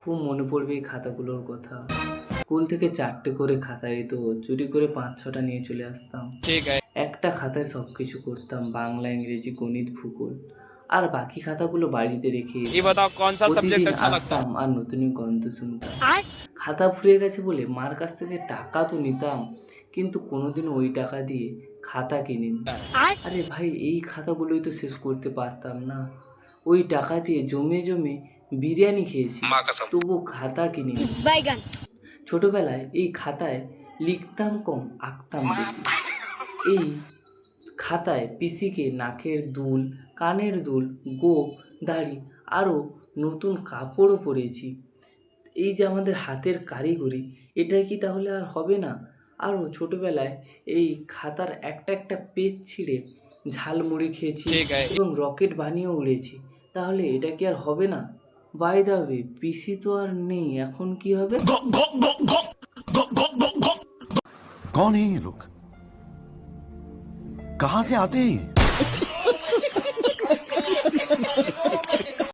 খুব মনে পড়বে এই খাতাগুলোর কথা। স্কুল থেকে 4টে করে খাতা দিত, চুরি করে 5-6টা নিয়ে চলে আসতাম। একটা খাতায় সব কিছু করতাম, বাংলা, ইংরেজি, গণিত, ভূগোল। আর বাকি খাতাগুলো বাড়িতে রেখে ये যেতাম। बताओ कौन सा প্রতিদিন सब्जेक्ट अच्छा लगता है। আসতাম আর নতুন গন্ধ শুনতাম। খাতা ফুরিয়ে গেছে বলে মার কাছ থেকে টাকা তো নিতাম, কিন্তু কোনোদিনও ওই টাকা দিয়ে খাতা কিনিনি। আরে ভাই, এই খাতাগুলোই তো শেষ করতে পারতাম না। ওই টাকা দিয়ে জমে জমে বিরিয়ানি খেয়েছি, তবু খাতা কিনিনি। ছোটবেলায় এই খাতায় লিখতাম কম, আঁকতাম বেশি। এই খাতায় পিসিকে নাকের দুল, কানের দুল, গোঁফ, দাড়ি, আরও নতুন কাপড়ও পরেছি। এই যে আমাদের হাতের কারিগরি, এটাই কি তাহলে আর হবে না? আরও ছোটবেলায় এই খাতার একটা একটা পেজ ছিঁড়ে ঝালমুড়ি খেয়েছি ठीक है। এবং রকেট বানিয়েও উড়েছি। তাহলে এটা কি আর হবে না? বাই দ্য ওয়ে, পিসি তো আর নেই, এখন কি হবে? कौन है ये लोग? कहां से आते हैं ये?